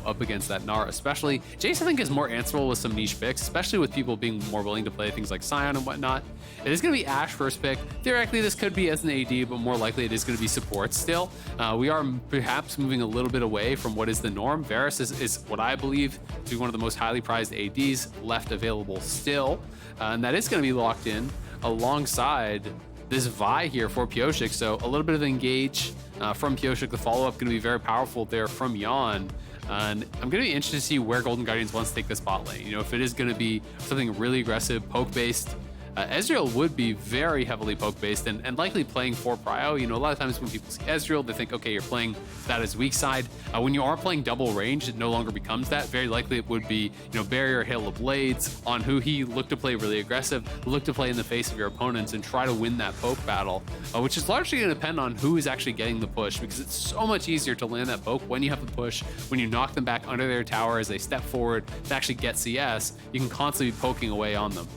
up against that Gnar especially. Jace, I think, is more answerable with some niche picks, especially with people being more willing to play things like Sion and whatnot. It is going to be Ashe first pick. Theoretically, this could be as an AD, but more likely it is going to be support still. We are perhaps moving a little bit away from what is the norm. Varus is what I believe to be one of the most highly prized ADs left available still, and that is going to be locked in alongside this Vi here for Pyosik. So a little bit of engage from Pyosik. The follow-up going to be very powerful there from Yeon. And I'm going to be interested to see where Golden Guardians wants to take this bot lane. You know, if it is going to be something really aggressive, poke-based, Ezreal would be very heavily poke-based and likely playing for prio. You know, a lot of times when people see Ezreal, they think, okay, you're playing that as weak side. When you are playing double range, it no longer becomes that. Very likely it would be, you know, barrier, hail of blades on Huhi, look to play really aggressive, look to play in the face of your opponents and try to win that poke battle, which is largely going to depend on who is actually getting the push, because it's so much easier to land that poke when you have the push, when you knock them back under their tower as they step forward to actually get CS. You can constantly be poking away on them.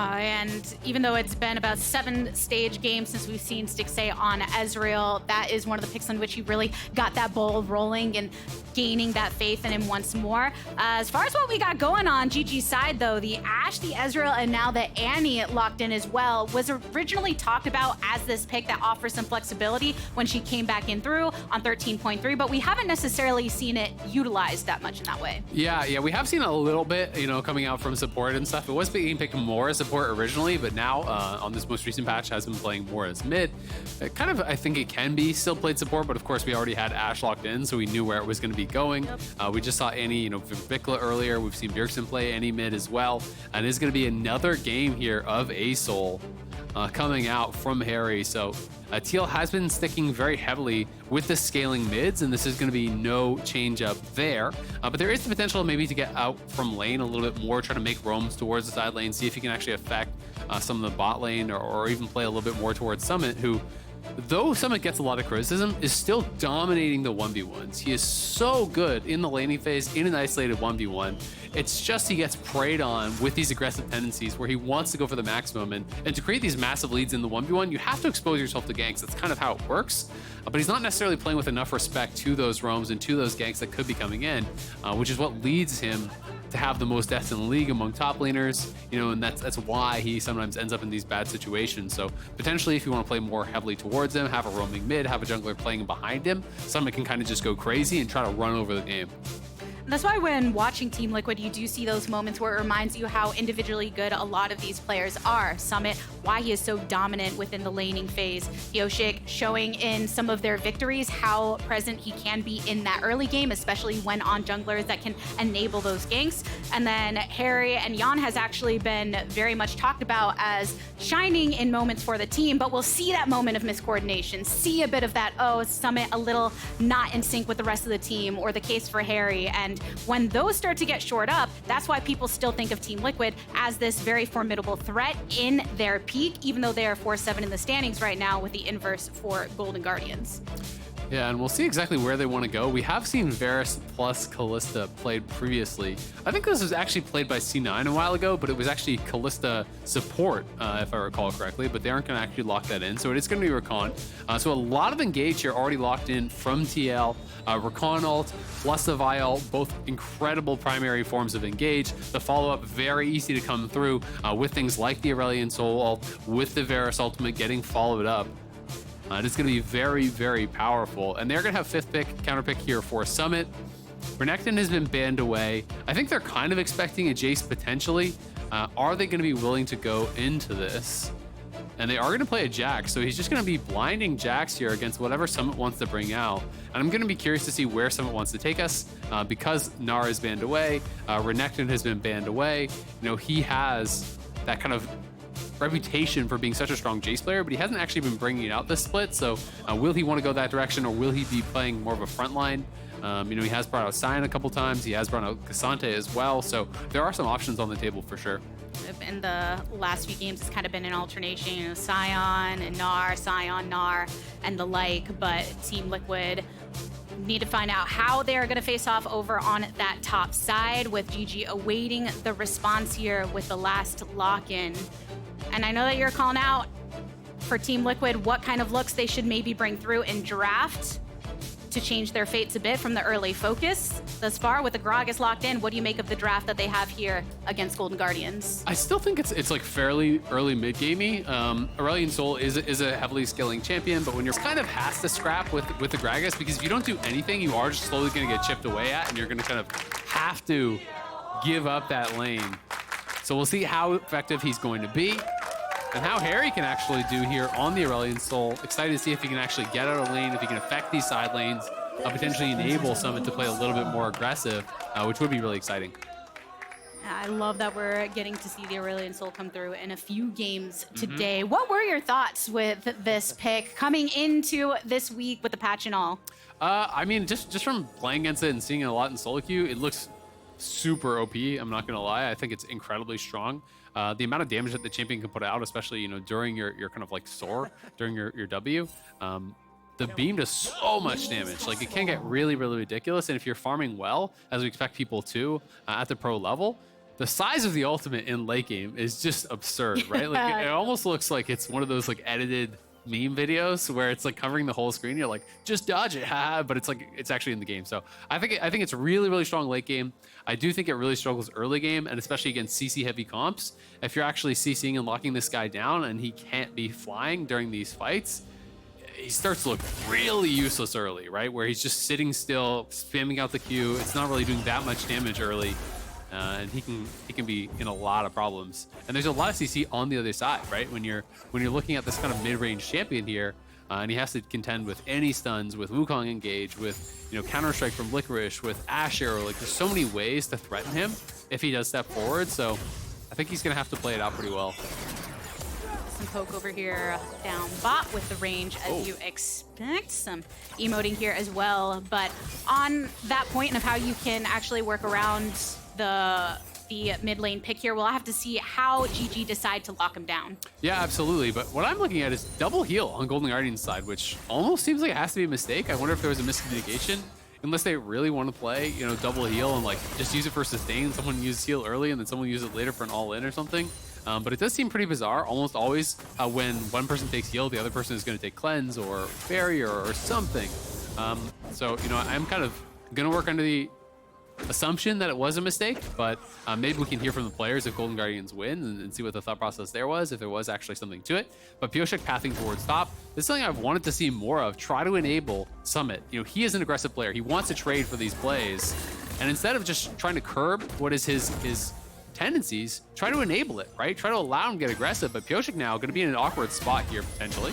And even though it's been about 7 stage games since we've seen Stixxay on Ezreal, that is one of the picks on which he really got that ball rolling and gaining that faith in him once more. As far as what we got going on GG's side, though, the Ashe, the Ezreal, and now the Annie locked in as well was originally talked about as this pick that offers some flexibility when she came back in through on 13.3, but we haven't necessarily seen it utilized that much in that way. Yeah, we have seen a little bit, you know, coming out from support and stuff. It was being picked more as support originally, but now on this most recent patch has been playing more as mid. Kind of, I think it can be still played support, but of course we already had Ashe locked in, so we knew where it was going to be going. Yep. We just saw Annie, you know, Vikla earlier. We've seen Bjergsen play Annie mid as well, and it's going to be another game here of Azael coming out from Haeri. So TL has been sticking very heavily with the scaling mids, and this is going to be no change up there. But there is the potential maybe to get out from lane a little bit more, try to make roams towards the side lane, see if he can actually affect some of the bot lane, or even play a little bit more towards Summit, who, though Summit gets a lot of criticism, is still dominating the 1v1s. He is so good in the laning phase, in an isolated 1v1. It's just he gets preyed on with these aggressive tendencies where he wants to go for the maximum. And to create these massive leads in the 1v1, you have to expose yourself to ganks. That's kind of how it works. But he's not necessarily playing with enough respect to those roams and to those ganks that could be coming in, which is what leads him to have the most deaths in the league among top laners, you know, and that's why he sometimes ends up in these bad situations. So potentially, if you want to play more heavily towards him, have a roaming mid, have a jungler playing behind him, someone can kind of just go crazy and try to run over the game. That's why when watching Team Liquid, you do see those moments where it reminds you how individually good a lot of these players are. Summit, why he is so dominant within the laning phase. Pyosik showing in some of their victories how present he can be in that early game, especially when on junglers that can enable those ganks. And then Haeri and Yeon has actually been very much talked about as shining in moments for the team, but we'll see that moment of miscoordination, see a bit of that, oh, Summit a little not in sync with the rest of the team, or the case for Haeri. And when those start to get shored up, that's why people still think of Team Liquid as this very formidable threat in their peak, even though they are 4-7 in the standings right now with the inverse for Golden Guardians. Yeah, and we'll see exactly where they want to go. We have seen Varus plus Kalista played previously. I think this was actually played by C9 a while ago, but it was actually Kalista support, if I recall correctly, but they aren't going to actually lock that in. So it is going to be Rakan. So a lot of engage here already locked in from TL. Rakan ult plus the Vi ult, both incredible primary forms of engage. The follow-up very easy to come through with things like the Aurelion Sol ult, with the Varus ultimate getting followed up. It's going to be very, very powerful. And they're going to have 5th pick, counter pick here for Summit. Renekton has been banned away. I think they're kind of expecting a Jace potentially. Are they going to be willing to go into this? And they are going to play a Jax, so he's just going to be blinding Jax here against whatever Summit wants to bring out. And I'm going to be curious to see where Summit wants to take us because Gnar is banned away. Renekton has been banned away. You know, he has that kind of reputation for being such a strong Jace player, but he hasn't actually been bringing it out this split. So will he want to go that direction, or will he be playing more of a front line? You know, he has brought out Sion a couple times. He has brought out Cassante as well. So there are some options on the table for sure. In the last few games, it's kind of been an alternation, you know, Sion and Gnar, Sion, Gnar, and the like. But Team Liquid need to find out how they're going to face off over on that top side, with GG awaiting the response here with the last lock-in. And I know that you're calling out for Team Liquid what kind of looks they should maybe bring through in draft. to change their fates a bit from the early focus. Thus far, with the Gragas locked in, what do you make of the draft that they have here against Golden Guardians? I still think it's like fairly early mid-gamey. Aurelion Sol is a heavily scaling champion, but when you're kind of has to scrap with the Gragas, because if you don't do anything, you are just slowly going to get chipped away at, and you're going to kind of have to give up that lane. So we'll see how effective he's going to be and how Haeri can actually do here on the Aurelion Sol. Excited to see if he can actually get out of lane, if he can affect these side lanes, potentially enable Summit to play a little bit more aggressive, which would be really exciting. I love that we're getting to see the Aurelion Sol come through in a few games today. What were your thoughts with this pick coming into this week with the patch and all? I mean, just from playing against it and seeing it a lot in solo queue, it looks super OP. I'm not gonna lie. I think it's incredibly strong. The amount of damage that the champion can put out, especially during your kind of like soar, during your W, the beam does so much damage. Like, it can get really, really ridiculous. And if you're farming well, as we expect people to at the pro level, the size of the ultimate in late game is just absurd, right? Like, it almost looks like it's one of those like edited meme videos where it's like covering the whole screen. You're like, just dodge it, but it's like it's actually in the game. So I think it's really, really strong late game. I do think it really struggles early game, and especially against CC heavy comps. If you're actually CCing and locking this guy down and he can't be flying during these fights, he starts to look really useless early, right? Where he's just sitting still, spamming out the Q. It's not really doing that much damage early. And he can be in a lot of problems. And there's a lot of CC on the other side, right? When you're looking at this kind of mid-range champion here, and he has to contend with any stuns, with Wukong engage, with counter strike from Licorice, with Ashe arrow. Like, there's so many ways to threaten him if he does step forward. So I think he's gonna have to play it out pretty well. Some poke over here down bot with the range as you expect. Some emoting here as well. But on that point of how you can actually work around the mid lane pick here, we'll have to see how GG decide to lock him down. Yeah, absolutely. But what I'm looking at is double heal on Golden Guardian's side, which almost seems like it has to be a mistake. I wonder if there was a miscommunication. Unless they really want to play, double heal and like just use it for sustain. Someone uses heal early and then someone uses it later for an all-in or something. But it does seem pretty bizarre. Almost always when one person takes heal, the other person is going to take cleanse or barrier or something. So I'm kind of going to work under the assumption that it was a mistake, but maybe we can hear from the players if Golden Guardians win and see what the thought process there was, if there was actually something to it. But Pyosik pathing towards top, this is something I've wanted to see more of. Try to enable Summit. He is an aggressive player. He wants to trade for these plays. And instead of just trying to curb what is his tendencies, try to enable it, right? Try to allow him to get aggressive. But Pyosik now going to be in an awkward spot here, potentially.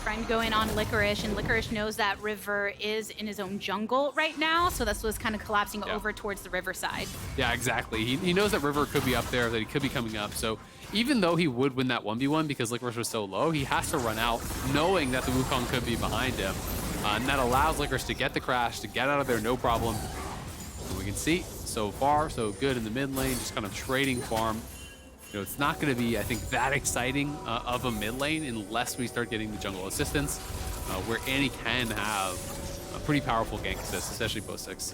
Trying to go in on Licorice, and Licorice knows that River is in his own jungle right now, so that's what's kind of collapsing over towards the River side. Yeah, exactly. He knows that River could be up there, that he could be coming up, so even though he would win that 1v1 because Licorice was so low, he has to run out knowing that the Wukong could be behind him. And that allows Licorice to get the crash, to get out of there no problem. And we can see, so far, so good in the mid lane, just kind of trading farm. It's not going to be, I think, that exciting of a mid lane unless we start getting the jungle assistance, where Annie can have a pretty powerful gank assist, especially post 6.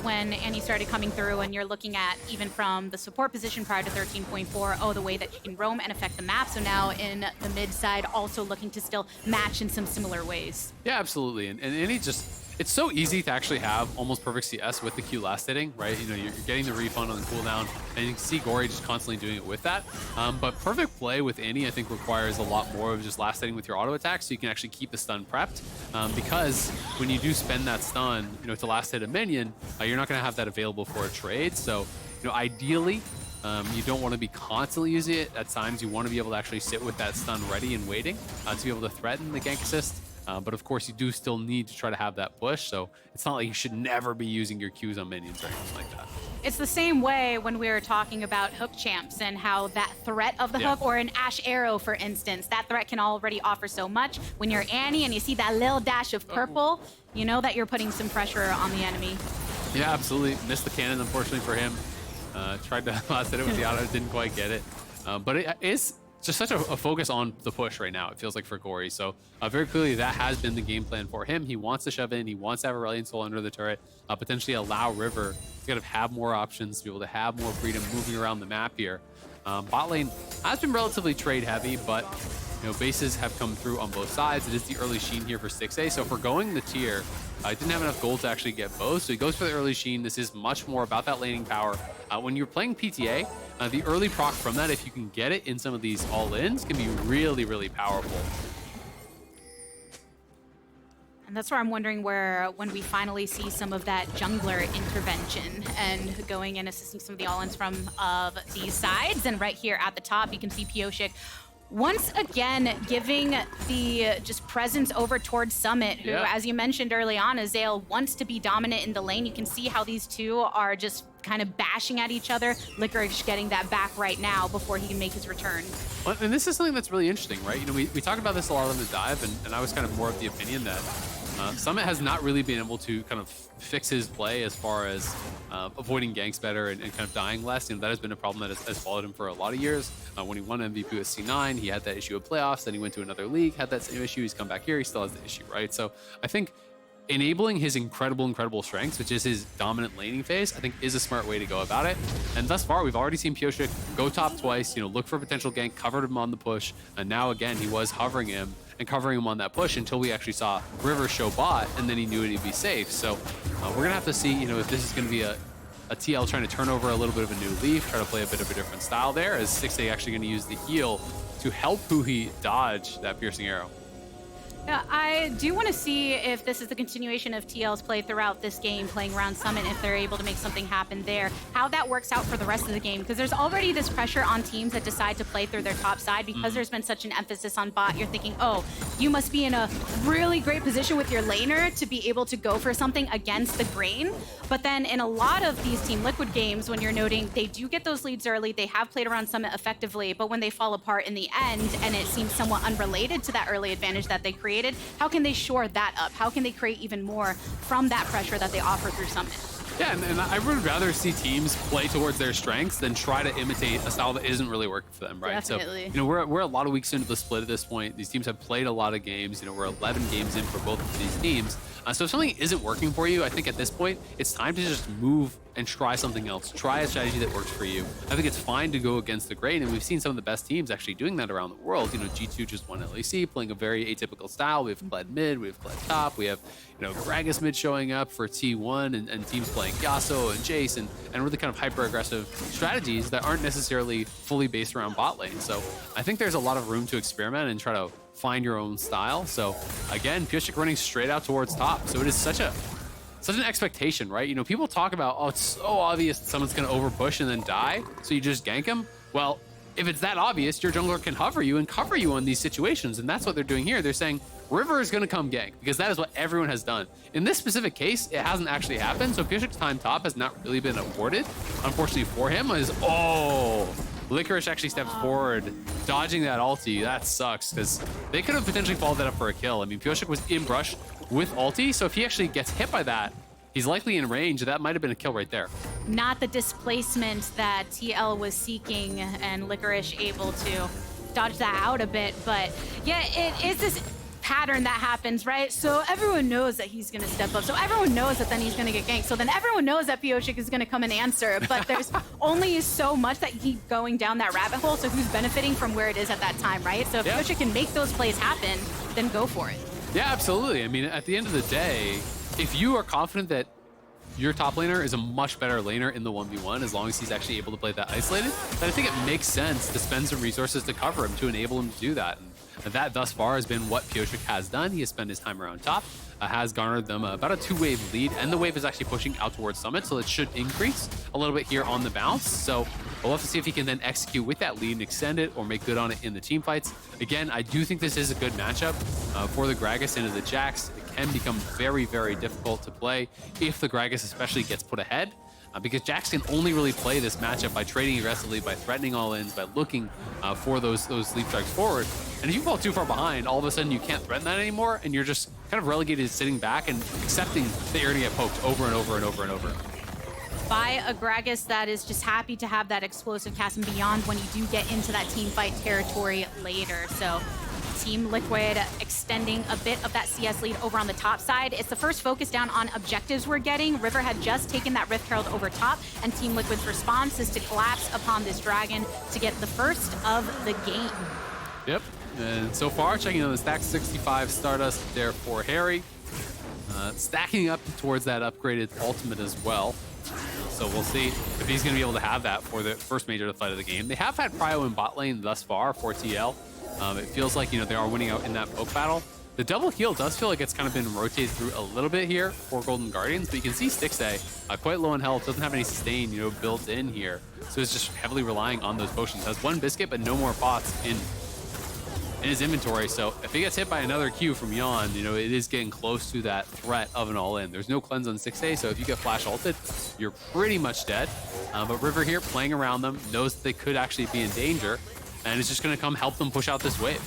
When Annie started coming through, and you're looking at even from the support position prior to 13.4, the way that you can roam and affect the map. So now in the mid side, also looking to still match in some similar ways. Yeah, absolutely. And Annie just... It's so easy to actually have almost perfect CS with the Q last hitting, right? You're getting the refund on the cooldown, and you can see Gori just constantly doing it with that. But perfect play with Annie, I think, requires a lot more of just last hitting with your auto attack, so you can actually keep the stun prepped. Because when you do spend that stun, to last hit a minion, you're not going to have that available for a trade. So, ideally, you don't want to be constantly using it. At times, you want to be able to actually sit with that stun ready and waiting to be able to threaten the gank assist. But of course, you do still need to try to have that push, so it's not like you should never be using your Qs on minions or anything like that. It's the same way when we were talking about hook champs and how that threat of the hook, or an Ashe arrow, for instance, that threat can already offer so much. When you're Annie and you see that little dash of purple, you know that you're putting some pressure on the enemy. Yeah, absolutely. Missed the cannon, unfortunately for him. Tried to last hit it with the auto, didn't quite get it. But it is just such a focus on the push right now, it feels like, for Gori. So very clearly that has been the game plan for him. He wants to shove in, he wants to have Aurelion Sol under the turret, potentially allow River to kind of have more options, to be able to have more freedom moving around the map here. Bot lane has been relatively trade heavy, but bases have come through on both sides. It is the early Sheen here for Stixxay. So if we're going the tier, I didn't have enough gold to actually get both. So he goes for the early Sheen. This is much more about that laning power. When you're playing PTA, the early proc from that, if you can get it in some of these all-ins, can be really, really powerful. And that's where I'm wondering when we finally see some of that jungler intervention and going and assisting some of the all-ins from these sides. And right here at the top, you can see Pyosik once again giving the just presence over towards Summit, who, as you mentioned early on, Azael wants to be dominant in the lane. You can see how these two are just kind of bashing at each other. Licorice getting that back right now before he can make his return. Well, and this is something that's really interesting, right? We talked about this a lot on the dive, and I was kind of more of the opinion that Summit has not really been able to kind of fix his play as far as avoiding ganks better and kind of dying less. That has been a problem that has followed him for a lot of years. When he won MVP with C9, he had that issue of playoffs. Then he went to another league, had that same issue. He's come back here, he still has the issue, right? So I think enabling his incredible strengths, which is his dominant laning phase, I think is a smart way to go about it. And thus far, we've already seen Pyosik go top twice, look for a potential gank, covered him on the push. And now again, he was hovering him and covering him on that push until we actually saw River show bot, and then he knew it'd be safe. So we're gonna have to see, if this is gonna be a TL trying to turn over a little bit of a new leaf, try to play a bit of a different style there, as Stixxay actually gonna use the heal to help Huhi dodge that piercing arrow. Yeah, I do want to see if this is the continuation of TL's play throughout this game, playing around Summit, if they're able to make something happen there, how that works out for the rest of the game, because there's already this pressure on teams that decide to play through their top side because there's been such an emphasis on bot. You're thinking, oh, you must be in a really great position with your laner to be able to go for something against the grain. But then in a lot of these Team Liquid games, when you're noting they do get those leads early, they have played around Summit effectively, but when they fall apart in the end and it seems somewhat unrelated to that early advantage that they created, how can they shore that up? How can they create even more from that pressure that they offer through Summit? Yeah, and I would rather see teams play towards their strengths than try to imitate a style that isn't really working for them, right? Definitely. So, we're a lot of weeks into the split at this point. These teams have played a lot of games. We're 11 games in for both of these teams. So if something isn't working for you, I think at this point, it's time to just move and try something else. Try a strategy that works for you. I think it's fine to go against the grain, and we've seen some of the best teams actually doing that around the world. G2 just won LEC, playing a very atypical style. We have Kled mid, we have Kled top, we have Gragas mid showing up for T1, and teams playing Yasuo and Jace, and really kind of hyper-aggressive strategies that aren't necessarily fully based around bot lane. So I think there's a lot of room to experiment and try to find your own style. So again, Pyosik running straight out towards top. So it is such an expectation, right? People talk about, oh, it's so obvious that someone's going to overpush and then die, so you just gank them. Well, if it's that obvious, your jungler can hover you and cover you on these situations, and that's what they're doing here. They're saying River is going to come gank because that is what everyone has done. In this specific case, it hasn't actually happened, so Pyosik's time top has not really been awarded. Unfortunately for him, Licorice actually steps forward, dodging that ulti. That sucks, because they could have potentially followed that up for a kill. I mean, Pyosik was in brush with ulti, so if he actually gets hit by that, he's likely in range. That might have been a kill right there. Not the displacement that TL was seeking, and Licorice able to dodge that out a bit. But yeah, it is this pattern that happens, right? So everyone knows that he's going to step up. So everyone knows that then he's going to get ganked. So then everyone knows that Pyosik is going to come and answer. But there's only so much that keep going down that rabbit hole. So who's benefiting from where it is at that time, right? So if Pyosik can make those plays happen, then go for it. Yeah, absolutely. I mean, at the end of the day, if you are confident that your top laner is a much better laner in the 1v1, as long as he's actually able to play that isolated, then I think it makes sense to spend some resources to cover him, to enable him to do that. And that thus far has been what Pyosik has done. He has spent his time around top, has garnered them about a 2-wave lead, and the wave is actually pushing out towards Summit, so it should increase a little bit here on the bounce. So we'll have to see if he can then execute with that lead and extend it or make good on it in the team fights. Again, I do think this is a good matchup for the Gragas into the Jax. It can become very, very difficult to play if the Gragas especially gets put ahead. Because Jax can only really play this matchup by trading aggressively, by threatening all-ins, by looking for those sleep strikes forward. And if you fall too far behind, all of a sudden you can't threaten that anymore, and you're just kind of relegated to sitting back and accepting that you're going to get poked over and over and over and over. By a Gragas that is just happy to have that explosive cast and beyond when you do get into that team fight territory later. So Team Liquid extending a bit of that CS lead over on the top side. It's the first focus down on objectives we're getting. River had just taken that Rift Herald over top, and Team Liquid's response is to collapse upon this dragon to get the first of the game. Yep. And so far, checking on the stack, 65 Stardust there for Haeri. Stacking up towards that upgraded ultimate as well. So we'll see if he's going to be able to have that for the first major fight of the game. They have had Prio in bot lane thus far for TL. It feels like, they are winning out in that poke battle. The double heal does feel like it's kind of been rotated through a little bit here for Golden Guardians, but you can see Stixxay quite low in health, doesn't have any sustain, built in here. So it's just heavily relying on those potions. Has one biscuit, but no more pots in his inventory. So if he gets hit by another Q from Yeon, it is getting close to that threat of an all-in. There's no cleanse on Stixxay, so if you get flash ulted, you're pretty much dead. But River here playing around them, knows that they could actually be in danger, and is just going to come help them push out this wave.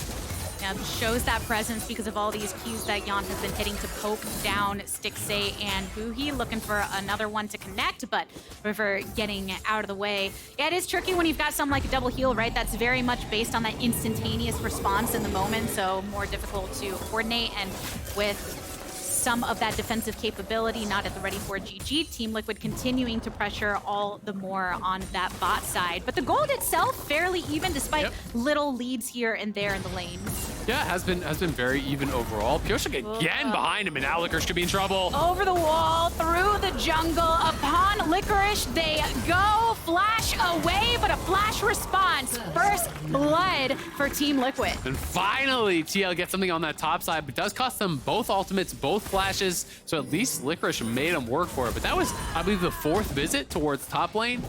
Yeah, shows that presence because of all these Qs that Yeon has been hitting to poke down Stixxay and Huhi, looking for another one to connect, but River getting out of the way. Yeah, it is tricky when you've got something like a double heal, right? That's very much based on that instantaneous response in the moment, so more difficult to coordinate, and with some of that defensive capability not at the ready for GG, Team Liquid continuing to pressure all the more on that bot side. But the gold itself fairly even despite little leads here and there in the lane. Yeah, has been very even overall. Pyosik again behind him, and now Licorice could be in trouble. Over the wall, through the jungle, upon Licorice, they go, flash away, but a flash response. First blood for Team Liquid. And finally, TL gets something on that top side, but does cost them both ultimates, both flashes, so at least Licorice made him work for it. But that was, I believe, the 4th visit towards top lane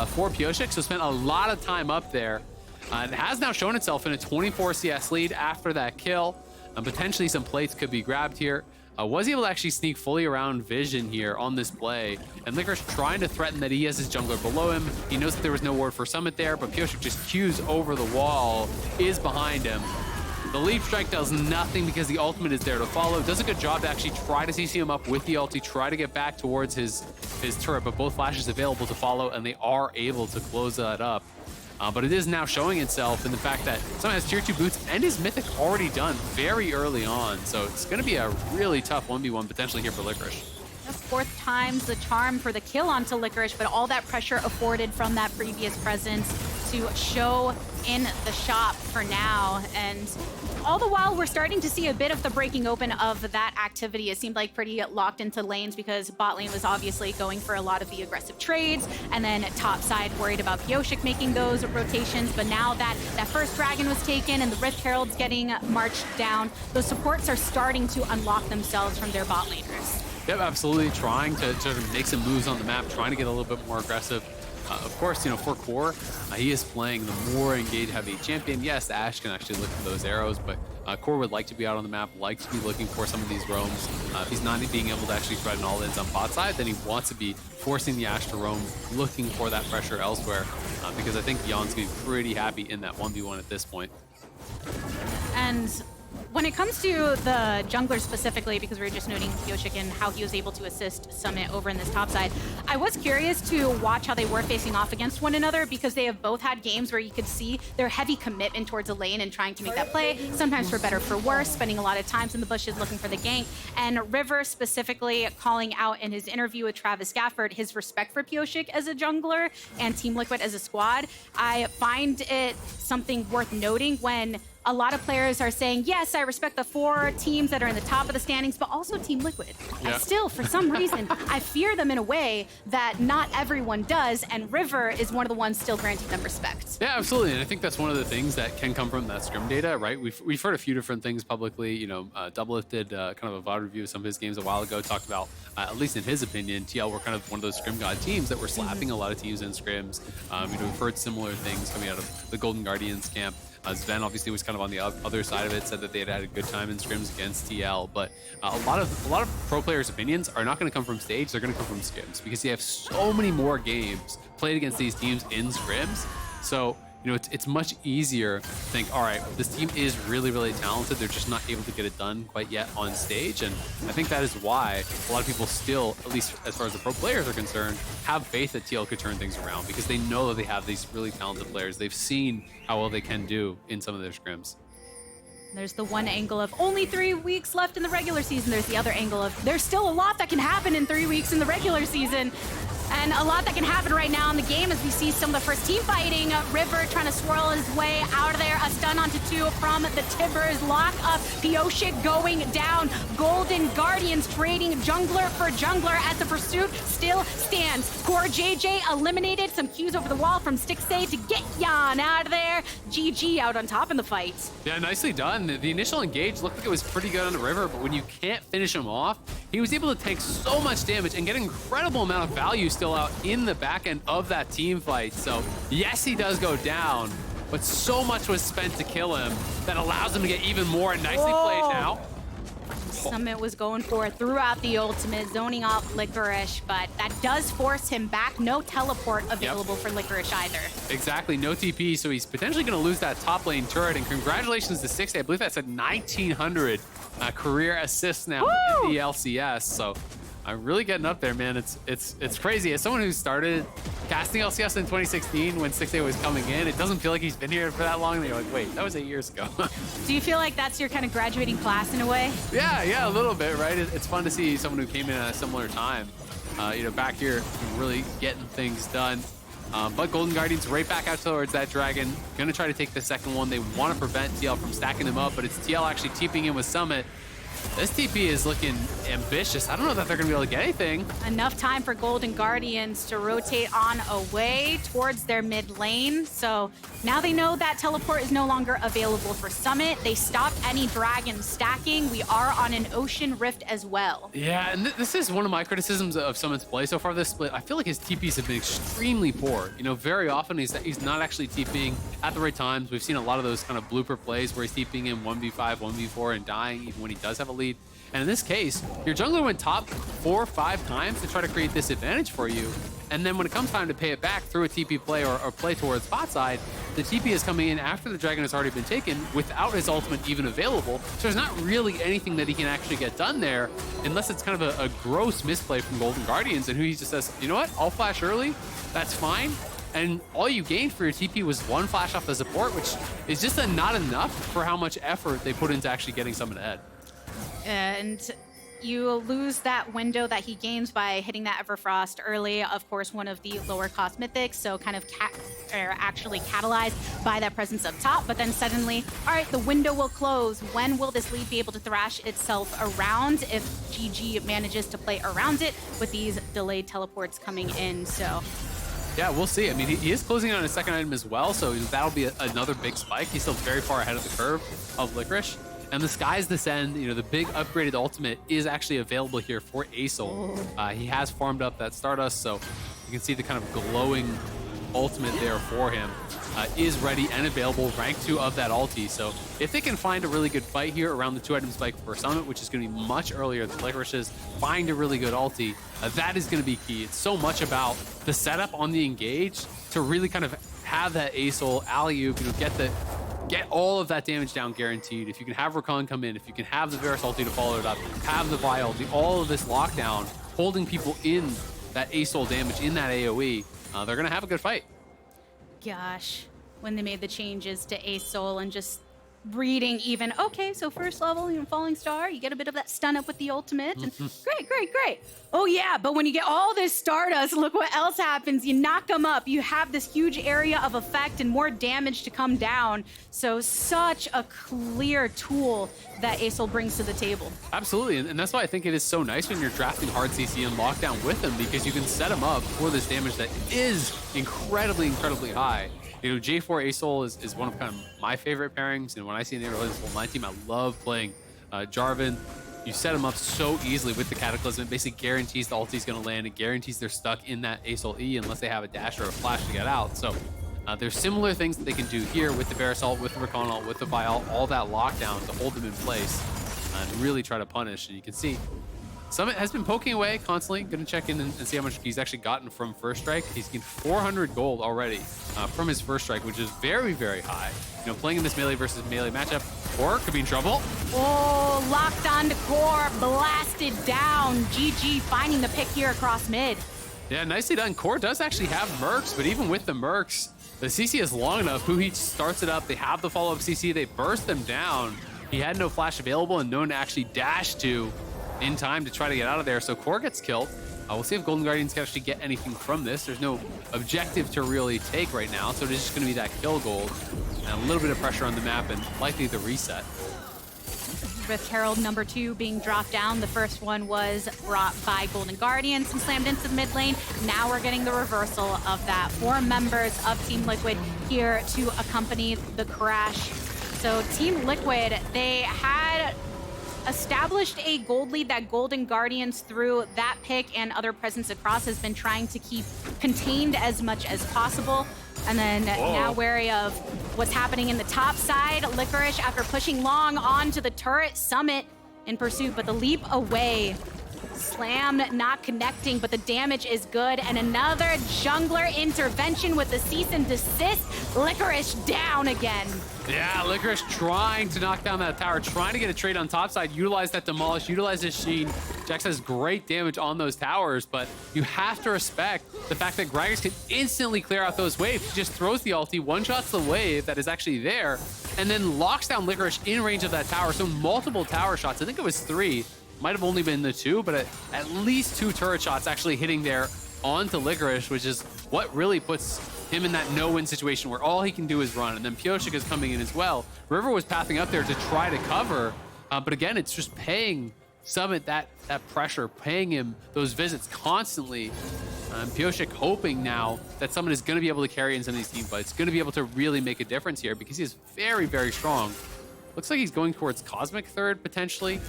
for Pyosik, so spent a lot of time up there. It has now shown itself in a 24 CS lead after that kill. Potentially some plates could be grabbed here. Was able to actually sneak fully around vision here on this play. And Licorice trying to threaten that he has his jungler below him. He knows that there was no ward for Summit there, but Pyosik just Qs over the wall, is behind him. The leap strike does nothing because the ultimate is there to follow. Does a good job to actually try to CC him up with the ulti, try to get back towards his turret, but both flashes available to follow, and they are able to close that up. But it is now showing itself in the fact that someone has tier 2 boots and his mythic already done very early on. So it's going to be a really tough 1v1 potentially here for Licorice. 4th time's the charm for the kill onto Licorice, but all that pressure afforded from that previous presence to show in the shop for now. And all the while, we're starting to see a bit of the breaking open of that activity. It seemed like pretty locked into lanes because bot lane was obviously going for a lot of the aggressive trades, and then top side worried about Pyosik making those rotations. But now that that first dragon was taken and the Rift Herald's getting marched down, those supports are starting to unlock themselves from their bot laners. Yep, absolutely. Trying to make some moves on the map, trying to get a little bit more aggressive. Of course, for Core, he is playing the more engage-heavy champion. Yes, Ashe can actually look for those arrows, but Core would like to be out on the map, like to be looking for some of these roams. If he's not being able to actually threaten all-ins on bot side, then he wants to be forcing the Ashe to roam, looking for that pressure elsewhere, because I think Yeon's going to be pretty happy in that 1v1 at this point. And when it comes to the jungler specifically, because we were just noting Pyosik and how he was able to assist Summit over in this top side, I was curious to watch how they were facing off against one another, because they have both had games where you could see their heavy commitment towards a lane and trying to make that play, sometimes for better, for worse, spending a lot of times in the bushes looking for the gank. And River specifically calling out in his interview with Travis Gafford his respect for Pyosik as a jungler and Team Liquid as a squad. I find it something worth noting when a lot of players are saying, yes, I respect the 4 teams that are in the top of the standings, but also Team Liquid. Yeah. I still, for some reason, I fear them in a way that not everyone does, and River is one of the ones still granting them respect. Yeah, absolutely. And I think that's one of the things that can come from that scrim data, right? We've heard a few different things publicly. Doublelift did kind of a VOD review of some of his games a while ago, talked about, at least in his opinion, TL were kind of one of those scrim god teams that were slapping a lot of teams in scrims. We've heard similar things coming out of the Golden Guardians camp. Sven obviously was kind of on the other side of it, said that they had a good time in scrims against TL, but a lot of pro players' opinions are not going to come from stage, they're going to come from scrims, because you have so many more games played against these teams in scrims. So it's much easier to think, all right, this team is really, really talented. They're just not able to get it done quite yet on stage. And I think that is why a lot of people still, at least as far as the pro players are concerned, have faith that TL could turn things around, because they know that they have these really talented players. They've seen how well they can do in some of their scrims. There's the one angle of only 3 weeks left in the regular season. There's the other angle of there's still a lot that can happen in 3 weeks in the regular season. And a lot that can happen right now in the game as we see some of the first team fighting. River trying to swirl his way out of there. A stun onto 2 from the Tibbers. Lock up. Pyosik going down. Golden Guardians trading jungler for jungler as the pursuit still stands. CoreJJ eliminated. Some Qs over the wall from Stixxay to get Yeon out of there. GG out on top in the fight. Yeah, nicely done. The initial engage looked like it was pretty good on the River, but when you can't finish him off, he was able to take so much damage and get an incredible amount of value still out in the back end of that team fight. So yes, he does go down, but so much was spent to kill him that allows him to get even more. Nicely played now. Summit was going for it throughout the ultimate, zoning out Licorice, but that does force him back. No teleport available for Licorice either. Exactly, no TP, so he's potentially going to lose that top lane turret. And congratulations to Stixxay. I believe that's at 1,900 career assists now in the LCS. So I'm really getting up there, man. It's crazy. As someone who started casting LCS in 2016 when Stixxay was coming in, it doesn't feel like he's been here for that long. And you're like, wait, that was 8 years ago. Do you feel like that's your kind of graduating class in a way? Yeah, a little bit, right? It's fun to see someone who came in at a similar time, back here, really getting things done. But Golden Guardians right back out towards that dragon. Gonna try to take the second one. They want to prevent TL from stacking them up, but it's TL actually TPing in with Summit. This TP is looking ambitious. I don't know that they're going to be able to get anything. Enough time for Golden Guardians to rotate on away towards their mid lane. So now they know that teleport is no longer available for Summit. They stopped any dragon stacking. We are on an Ocean Rift as well. Yeah, and this is one of my criticisms of Summit's play so far this split. I feel like his TPs have been extremely poor. Very often he's not actually TPing at the right times. We've seen a lot of those kind of blooper plays where he's TPing in 1v5, 1v4 and dying even when he does have a lead. And in this case, your jungler went top 4 or 5 times to try to create this advantage for you. And then when it comes time to pay it back through a TP play or play towards bot side, the TP is coming in after the dragon has already been taken without his ultimate even available. So there's not really anything that he can actually get done there unless it's kind of a gross misplay from Golden Guardians. And Huhi just says, you know what, I'll flash early, that's fine. And all you gained for your TP was 1 flash off the support, which is just not enough for how much effort they put into actually getting someone ahead. And you lose that window that he gains by hitting that Everfrost early. Of course, one of the lower cost mythics, so kind of actually catalyzed by that presence up top. But then suddenly, all right, the window will close. When will this lead be able to thrash itself around if GG manages to play around it with these delayed teleports coming in? So yeah, we'll see. I mean, he is closing on his second item as well, so that'll be another big spike. He's still very far ahead of the curve of Licorice. And the Skies Descend, the big upgraded ultimate is actually available here for Azael. He has farmed up that Stardust, so you can see the kind of glowing ultimate there for him is ready and available, rank 2 of that ulti. So if they can find a really good fight here around the 2-item spike for Summit, which is going to be much earlier than Licorice's, find a really good ulti, that is going to be key. It's so much about the setup on the engage to really kind of have that Azael alley-oop, get all of that damage down guaranteed. If you can have Rakan come in, if you can have the Varus ulti to follow it up, have the Vi ulti, all of this lockdown, holding people in that Azael damage, in that AoE, they're going to have a good fight. Gosh, when they made the changes to Azael and just reading even, okay, so first level, Falling Star, you get a bit of that stun up with the ultimate, and great. Oh yeah, but when you get all this Stardust, look what else happens. You knock them up, you have this huge area of effect and more damage to come down. So such a clear tool that Azael brings to the table. Absolutely, and that's why I think it is so nice when you're drafting hard CC and lockdown with them, because you can set them up for this damage that is incredibly high. J4 Azael is one of kind of my favorite pairings. And when I see an Aurelion Sol on my team, I love playing Jarvan. You set them up so easily with the Cataclysm. It basically guarantees the ulti is going to land. It guarantees they're stuck in that Azael E unless they have a dash or a flash to get out. So there's similar things that they can do here with the Varus ult, with the Rakan ult, with the Vi ult, all that lockdown to hold them in place and really try to punish. And you can see Summit has been poking away constantly. Gonna check in and see how much he's actually gotten from first strike. He's gained 400 gold already from his first strike, which is very high. Playing in this melee versus melee matchup, Core could be in trouble. Oh, locked on to Core, blasted down. GG finding the pick here across mid. Yeah, nicely done. Core does actually have Mercs, but even with the Mercs, the CC is long enough. Huhi starts it up. They have the follow-up CC. They burst them down. He had no flash available and no one to actually dash to in time to try to get out of there. So Core gets killed. We'll see if Golden Guardians can actually get anything from this. There's no objective to really take right now, so it is just going to be that kill gold and a little bit of pressure on the map and likely the reset. With Herald number 2 being dropped down, the first one was brought by Golden Guardians and slammed into the mid lane. Now we're getting the reversal of that. 4 members of Team Liquid here to accompany the crash. So Team Liquid, they had established a gold lead that Golden Guardians, through that pick and other presence across, has been trying to keep contained as much as possible. And then now wary of what's happening in the top side. Licorice, after pushing long onto the turret, Summit in pursuit, but the leap away. Slam not connecting, but the damage is good. And another jungler intervention with the cease and desist. Licorice down again. Yeah, Licorice trying to knock down that tower, trying to get a trade on top side, utilize that demolish, utilize his sheen. Jax has great damage on those towers, but you have to respect the fact that Gragas can instantly clear out those waves. He just throws the ulti, one-shots the wave that is actually there, and then locks down Licorice in range of that tower. So multiple tower shots. I think it was 3. Might have only been the 2, but at least 2 turret shots actually hitting there onto Licorice, which is what really puts him in that no-win situation where all he can do is run. And then Pyosik is coming in as well. River was pathing up there to try to cover, but again, it's just paying Summit that pressure, paying him those visits constantly. Pyosik hoping now that Summit is going to be able to carry in some of these team fights, going to be able to really make a difference here because he is very, very strong. Looks like he's going towards Cosmic third potentially,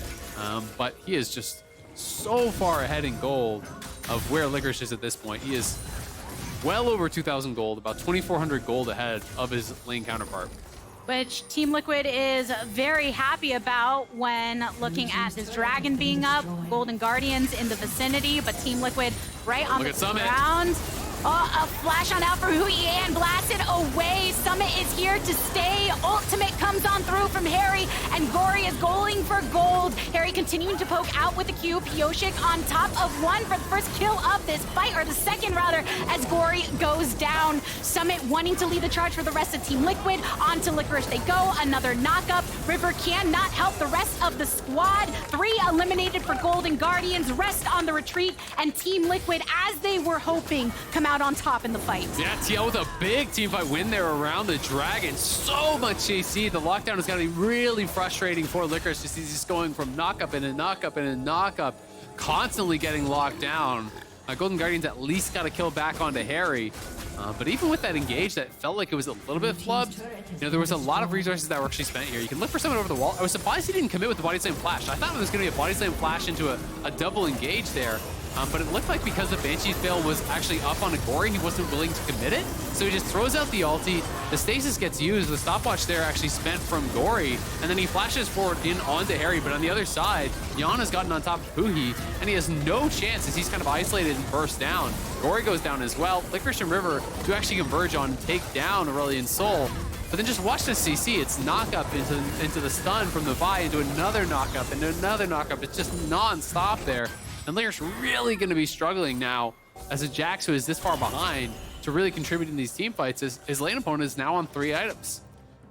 but he is just so far ahead in gold of where Licorice is at this point. He is well over 2,000 gold, about 2,400 gold ahead of his lane counterpart. Which Team Liquid is very happy about when looking at this dragon being up, Golden Guardians in the vicinity, but Team Liquid right on the ground. Oh, a flash on out for Huhi and blasted away. Summit is here to stay. Ultimate comes on through from Haeri, and Gori is going for gold. Haeri continuing to poke out with the Q. Pyosik on top of 1 for the first kill of this fight, or the second rather, as Gori goes down. Summit wanting to lead the charge for the rest of Team Liquid. Onto Licorice they go. Another knockup. River cannot help the rest of the squad. 3 eliminated for Golden Guardians. Rest on the retreat, and Team Liquid, as they were hoping, come out on top in the fight. Yeah, TL with a big team fight win there around the dragon. So much CC. The lockdown is going to be really frustrating for Licorice. He's just going from knock-up and a knock-up and a knock-up, constantly getting locked down. Golden Guardians at least got a kill back onto Haeri. But even with that engage, that felt like it was a little bit flubbed. You know, there was a lot of resources that were actually spent here. You can look for someone over the wall. I was surprised he didn't commit with the body slam flash. I thought it was going to be a body slam flash into a double engage there. But it looked like because the Banshee's Veil was actually up on a Gori, he wasn't willing to commit it. So he just throws out the ulti. The stasis gets used. The stopwatch there actually spent from Gori. And then he flashes forward in onto Haeri. But on the other side, Yeon has gotten on top of Huhi. And he has no chance as he's kind of isolated and burst down. Gori goes down as well. Licorice and River do actually converge on take down Aurelion Sol. But then just watch the CC. It's knock-up into the stun from the Vi, into another knock-up, into another knock-up. It's just non-stop there. And Licorice really going to be struggling now as a Jax who is this far behind to really contribute in these team fights. His lane opponent is now on 3 items.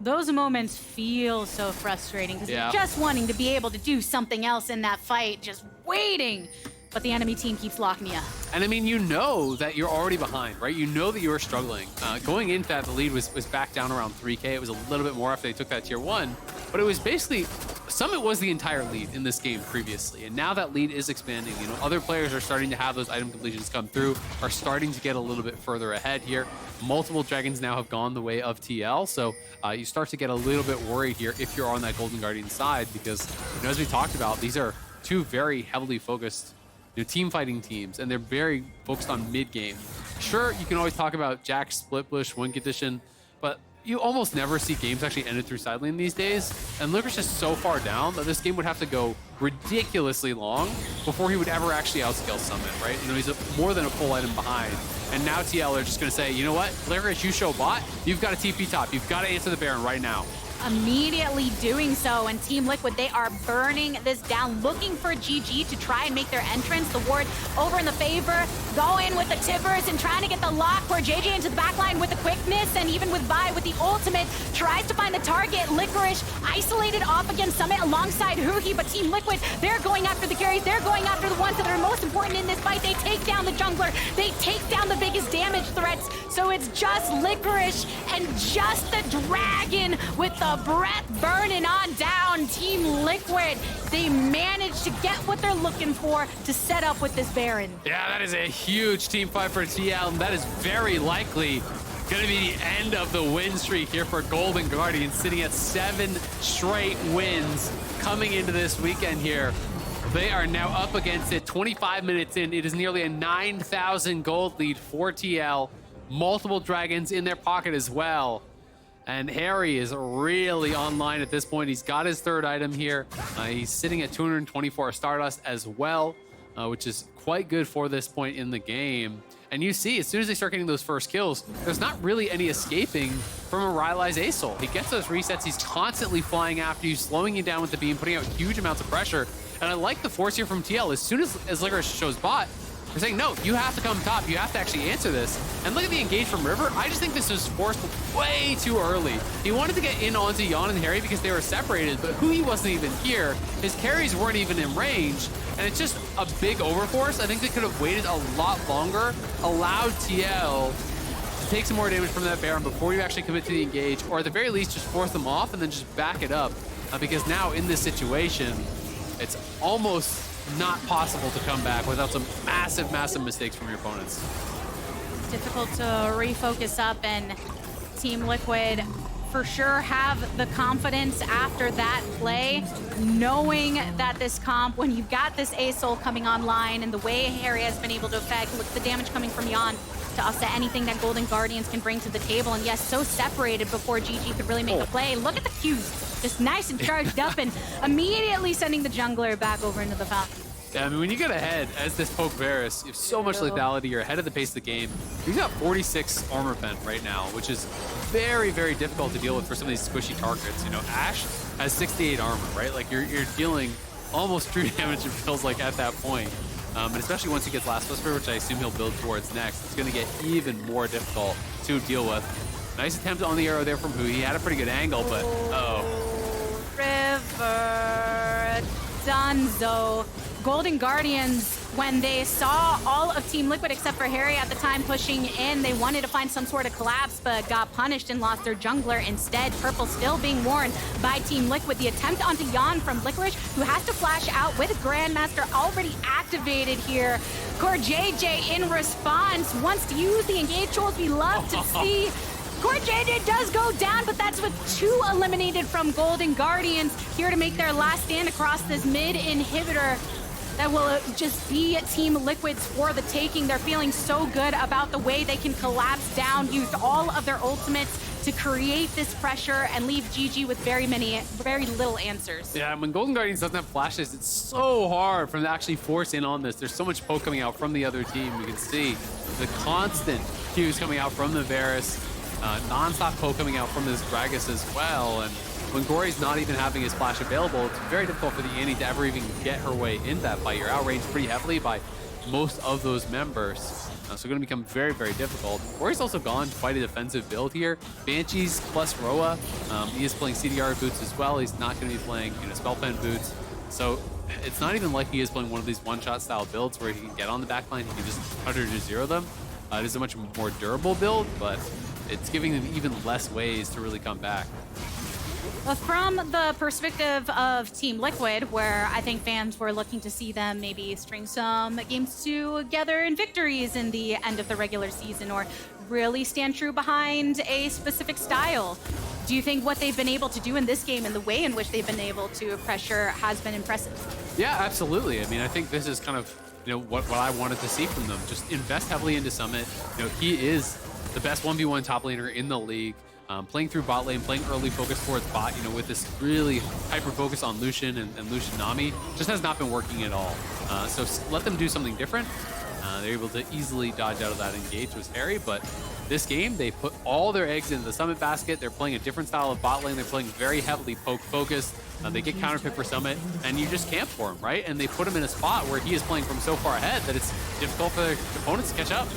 Those moments feel so frustrating because you're just wanting to be able to do something else in that fight, just waiting. But the enemy team keeps locking you. And I mean, you know that you're already behind, right? You know that you are struggling. Going into that, the lead was back down around 3K. It was a little bit more after they took that tier 1. But it was basically, Summit was the entire lead in this game previously. And now that lead is expanding. You know, other players are starting to have those item completions come through, are starting to get a little bit further ahead here. Multiple dragons now have gone the way of TL. So you start to get a little bit worried here if you're on that Golden Guardian side, because, you know, as we talked about, these are 2 very heavily focused team fighting teams, and they're very focused on mid game. Sure, you can always talk about Jax, Split Bush, Win Condition, but you almost never see games actually ended through side lane these days. And Licorice is so far down that this game would have to go ridiculously long before he would ever actually outscale Summit, right? You know, he's more than a full item behind. And now TL are just going to say, you know what, Licorice, you show bot, you've got a TP top, you've got to answer the Baron right now. immediately doing so. And Team Liquid, they are burning this down, looking for GG to try and make their entrance. The ward over in the favor, go in with the tippers and trying to get the lock. CoreJJ into the backline with the quickness, and even with Vi with the ultimate, tries to find the target. Licorice isolated off against Summit alongside Huhi, but Team Liquid, they're going after the carries. They're going after the ones that are most important in this fight. They take down the jungler. They take down the biggest damage threats. So it's just Licorice and just the dragon with the breath burning on down. Team Liquid, they managed to get what they're looking for to set up with this Baron. Yeah, that is a huge team fight for TL, and that is very likely going to be the end of the win streak here for Golden Guardians, sitting at 7 straight wins coming into this weekend here. They are now up against it 25 minutes in. It is nearly a 9,000 gold lead for TL. Multiple dragons in their pocket as well. And Haeri is really online at this point. He's got his third item here. He's sitting at 224 Stardust as well, which is quite good for this point in the game. And you see, as soon as they start getting those first kills, there's not really any escaping from a Rylai's Azael. He gets those resets. He's constantly flying after you, slowing you down with the beam, putting out huge amounts of pressure. And I like the force here from TL. As soon as Licorice shows bot, they're saying, no, you have to come top. You have to actually answer this. And look at the engage from River. I just think this was forced way too early. He wanted to get in onto Yeon and Haeri because they were separated, but Huhi wasn't even here. His carries weren't even in range. And it's just a big overforce. I think they could have waited a lot longer, allowed TL to take some more damage from that Baron before you actually commit to the engage, or at the very least, just force them off and then just back it up. Because now in this situation, it's almost not possible to come back without some massive, massive mistakes from your opponents. Difficult to refocus up, and Team Liquid for sure have the confidence after that play, knowing that this comp, when you've got this Azael coming online and the way Haeri has been able to affect, look at the damage coming from Yeon to offset anything that Golden Guardians can bring to the table. And yes, so separated before GG could really make a play. Look at the Qs, just nice and charged up and immediately sending the jungler back over into the fountain. Yeah, I mean, when you get ahead as this poke Varus, you have so much lethality, you're ahead of the pace of the game. He's got 46 armor pen right now, which is very, very difficult to deal with for some of these squishy targets. You know, Ashe has 68 armor, right? Like, you're dealing almost true damage, it feels like, at that point. And especially once he gets Last Whisper, which I assume he'll build towards next, it's going to get even more difficult to deal with. Nice attempt on the arrow there from Huhi. He had a pretty good angle, but River Dunzo. Golden Guardians, when they saw all of Team Liquid except for Haeri at the time pushing in, they wanted to find some sort of collapse, but got punished and lost their jungler instead. Purple still being worn by Team Liquid. The attempt onto Yeon from Licorice, who has to flash out with Grandmaster already activated here. CoreJJ in response wants to use the engage tools we love to see. CoreJJ does go down, but that's with 2 eliminated from Golden Guardians here to make their last stand across this mid inhibitor. That will just be Team Liquid's for the taking. They're feeling so good about the way they can collapse down, use all of their ultimates to create this pressure and leave GG with very little answers. yeah, when Golden Guardians doesn't have flashes, it's so hard for them to actually force in on this. There's so much poke coming out from the other team. You can see the constant cues coming out from the Varus, non-stop poke coming out from this Gragas as well. And when Gori's not even having his flash available, it's very difficult for the Annie to ever even get her way in that fight. You're outranged pretty heavily by most of those members. So going to become very, very difficult. Gori's also gone quite a defensive build here. Banshees plus Roa. He is playing CDR boots as well. He's not going to be playing, spell pen boots. So it's not even like he is playing one of these one-shot style builds where he can get on the backline, he can just 100-0 them. It is a much more durable build, but it's giving them even less ways to really come back. Well, from the perspective of Team Liquid, where I think fans were looking to see them maybe string some games together in victories in the end of the regular season, or really stand true behind a specific style. Do you think what they've been able to do in this game and the way in which they've been able to pressure has been impressive? Yeah, absolutely. I mean, I think this is kind of what I wanted to see from them. Just invest heavily into Summit. He is the best 1v1 top laner in the league. Playing through bot lane, playing early focus towards bot, with this really hyper focus on Lucian and Lucian Nami, just has not been working at all. So let them do something different. They're able to easily dodge out of that engage with Haeri, but this game, they put all their eggs into the Summit basket. They're playing a different style of bot lane. They're playing very heavily poke-focused. They get counterpick for Summit, and you just camp for him, right? And they put him in a spot where he is playing from so far ahead that it's difficult for their opponents to catch up.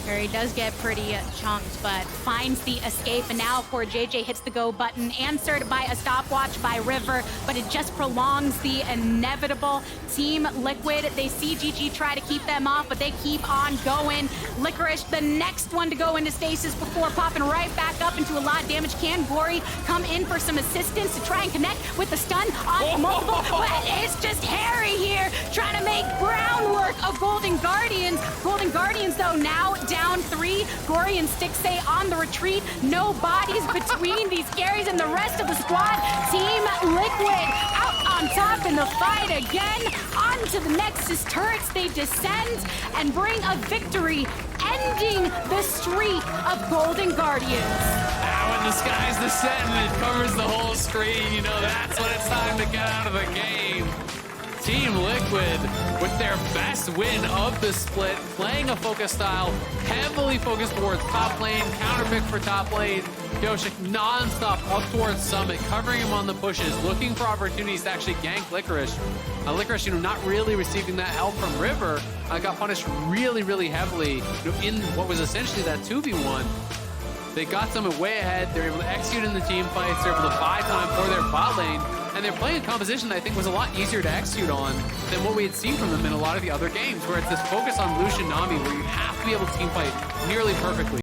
Haeri does get pretty chunked, but finds the escape, and now CoreJJ hits the go button, answered by a stopwatch by River, but it just prolongs the inevitable. Team Liquid, they see GG try to keep them off, but they keep on going. Licorice, the next one to go into stasis before popping right back up into a lot of damage. Can Gori come in for some assistance to try and connect with the stun on multiple? But it's just Haeri here trying to make groundwork of Golden Guardians. Golden Guardians, though, now down 3. Gori and Stixxay on the retreat. No bodies between these carries and the rest of the squad. Team Liquid out on top in the fight again. Onto the Nexus turrets, they descend and bring a victory, ending the streak of Golden Guardians. Now when the sky's descending, it covers the whole screen. You know, that's when it's time to get out of the game. Team Liquid, with their best win of the split, playing a focus style, heavily focused towards top lane, counterpick for top lane. Pyosik non-stop up towards Summit, covering him on the pushes, looking for opportunities to actually gank Licorice. Licorice, not really receiving that help from River, got punished really, really heavily in what was essentially that 2v1. They got Summit way ahead. They're able to execute in the team fights. They're able to buy time for their bot lane. And they're playing a composition that I think was a lot easier to execute on than what we had seen from them in a lot of the other games, where it's this focus on Lucian Nami, where you have to be able to team fight nearly perfectly.